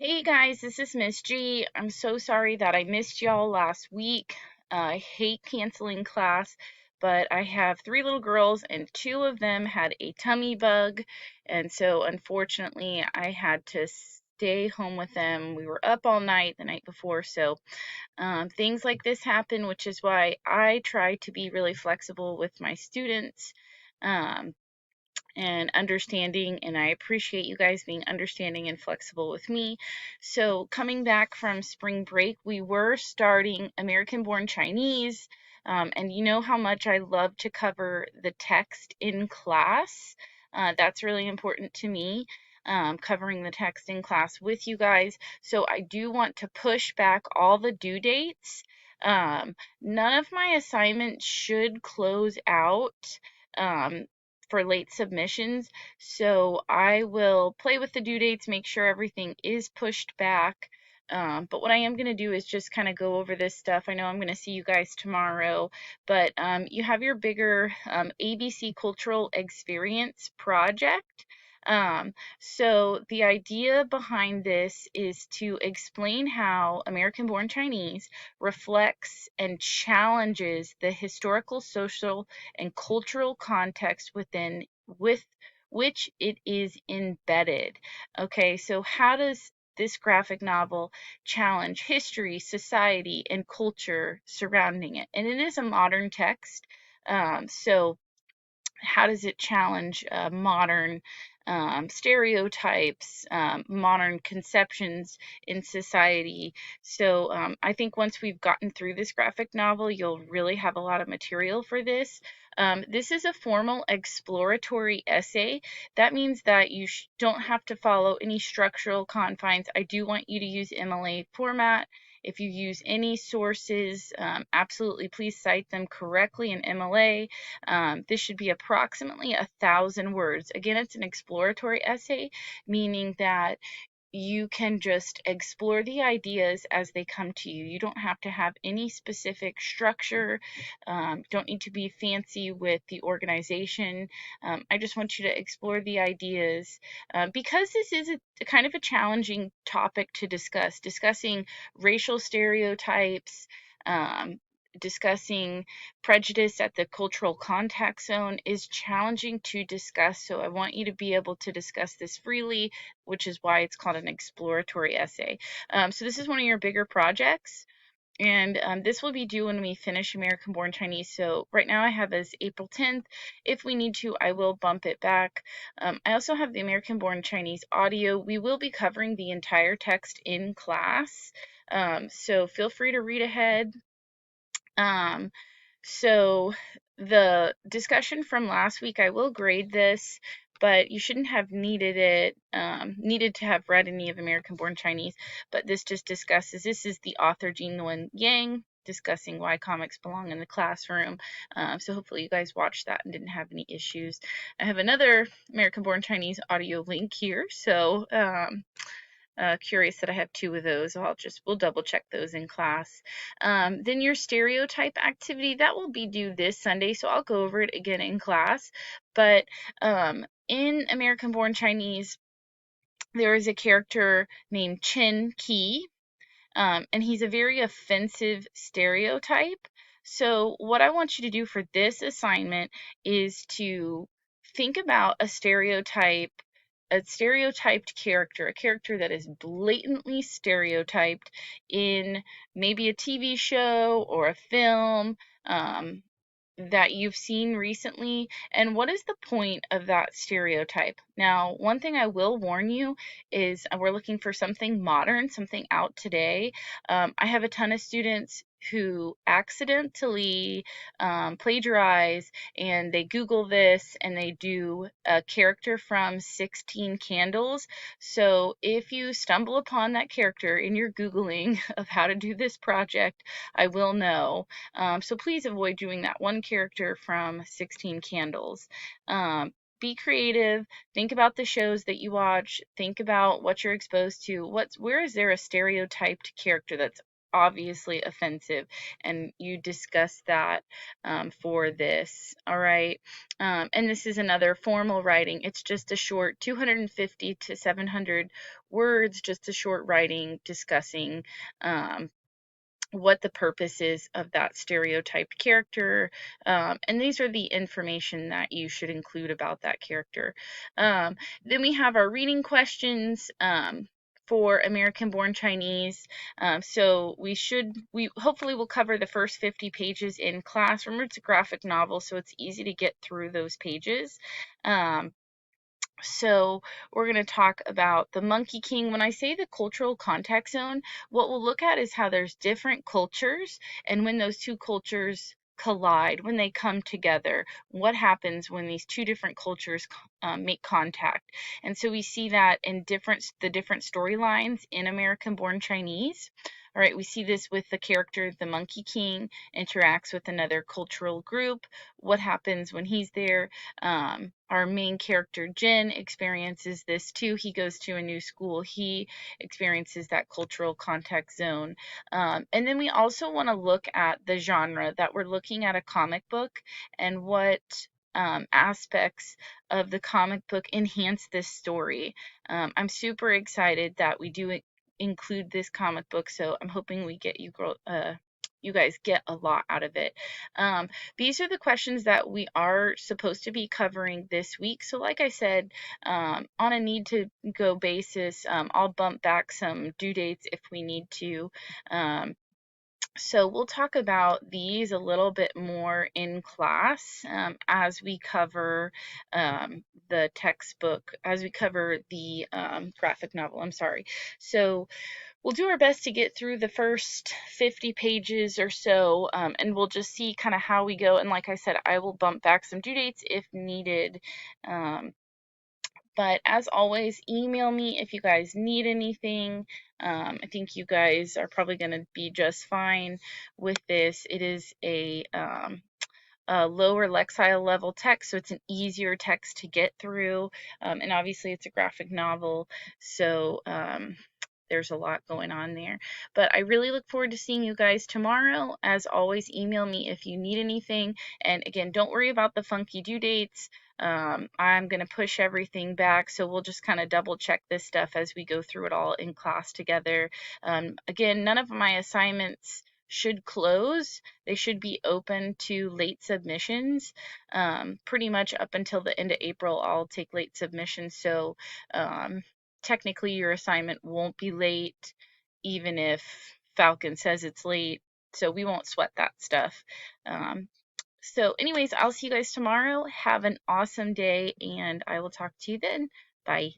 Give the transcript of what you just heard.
Hey guys, this is Miss G. I'm so sorry that I missed y'all last week. I hate canceling class, but I have three little girls and two of them had a tummy bug, and so unfortunately I had to stay home with them. We were up all night the night before, so things like this happen, which is why I try to be really flexible with my students. Um, and understanding, and I appreciate you guys being understanding and flexible with me. So, coming back from spring break, we were starting American Born Chinese, and you know how much I love to cover the text in class. That's really important to me. Covering the text in class with you guys. So, I do want to push back all the due dates. None of my assignments should close out. Um, for late submissions. So I will play with the due dates, make sure everything is pushed back. But what I am going to do is just kind of go over this stuff. I know I'm going to see you guys tomorrow, but you have your bigger ABC Cultural Experience project. So the idea behind this is to explain how American Born Chinese reflects and challenges the historical, social, and cultural context within with which it is embedded. Okay, so how does this graphic novel challenge history, society, and culture surrounding it? And it is a modern text. So how does it challenge modern stereotypes, modern conceptions in society? So I think once we've gotten through this graphic novel, you'll really have a lot of material for this. This is a formal exploratory essay. That means that you don't have to follow any structural confines. I do want you to use MLA format. If you use any sources, absolutely please cite them correctly in MLA. This should be approximately 1,000 words. Again, it's an exploratory essay, meaning that you can just explore the ideas as they come to you. You don't have to have any specific structure. Don't need to be fancy with the organization. I just want you to explore the ideas because this is a kind of a challenging topic to discuss. Discussing racial stereotypes, um, discussing prejudice at the cultural contact zone is challenging to discuss. So I want you to be able to discuss this freely, which is why it's called an exploratory essay. So this is one of your bigger projects. And this will be due when we finish American Born Chinese. So right now I have as April 10th. If we need to, I will bump it back. I also have the American Born Chinese audio. We will be covering the entire text in class. So feel free to read ahead. Um, so the discussion from last week, I will grade this, but you shouldn't have needed to have read any of American Born Chinese. But this just discusses, this is the author Jinlun Yang discussing why comics belong in the classroom. So hopefully you guys watched that and didn't have any issues. I have another American Born Chinese audio link here. So curious that I have two of those. We'll double check those in class. Then your stereotype activity, that will be due this Sunday, so I'll go over it again in class. But in American Born Chinese, there is a character named Chen Qi, and he's a very offensive stereotype. So what I want you to do for this assignment is to think about a stereotyped character, a character that is blatantly stereotyped in maybe a TV show or a film, that you've seen recently, and what is the point of that stereotype? Now, one thing I will warn you is we're looking for something modern, something out today. I have a ton of students who accidentally plagiarize, and they Google this and they do a character from 16 Candles. So if you stumble upon that character in your Googling of how to do this project, I will know. So please avoid doing that one character from 16 Candles. Be creative. Think about the shows that you watch. Think about what you're exposed to. Where is there a stereotyped character that's obviously offensive, and you discuss that for this. All right. And this is another formal writing. It's just a short 250 to 700 words, just a short writing discussing what the purpose is of that stereotyped character. And these are the information that you should include about that character. Then we have our reading questions. For American Born Chinese. So we hopefully will cover the first 50 pages in class. Remember, it's a graphic novel, so it's easy to get through those pages. So we're going to talk about the Monkey King. When I say the cultural contact zone, what we'll look at is how there's different cultures, and when those two cultures collide, when they come together, what happens when these two different cultures make contact. And so we see that in the different storylines in American Born Chinese. All right, we see this with the character, the Monkey King, interacts with another cultural group. What happens when he's there? Our main character, Jin, experiences this too. He goes to a new school. He experiences that cultural contact zone. And then we also want to look at the genre that we're looking at a comic book and what aspects of the comic book enhance this story. I'm super excited that we do include this comic book, so I'm hoping we get you guys get a lot out of it. These are the questions that we are supposed to be covering this week. So like I said, on a need to go basis, I'll bump back some due dates if we need to. So we'll talk about these a little bit more in class as we cover the textbook, as we cover the graphic novel. I'm sorry. So we'll do our best to get through the first 50 pages or so, and we'll just see kind of how we go. And like I said, I will bump back some due dates if needed. But as always, email me if you guys need anything. I think you guys are probably going to be just fine with this. It is a lower Lexile level text, so it's an easier text to get through. And obviously, it's a graphic novel, so there's a lot going on there. But I really look forward to seeing you guys tomorrow. As always, email me if you need anything. And again, don't worry about the funky due dates. I'm going to push everything back, so we'll just kind of double check this stuff as we go through it all in class together. Again, none of my assignments should close. They should be open to late submissions. Pretty much up until the end of April, I'll take late submissions. So technically your assignment won't be late, even if Falcon says it's late. So we won't sweat that stuff. So anyways, I'll see you guys tomorrow. Have an awesome day, and I will talk to you then. Bye.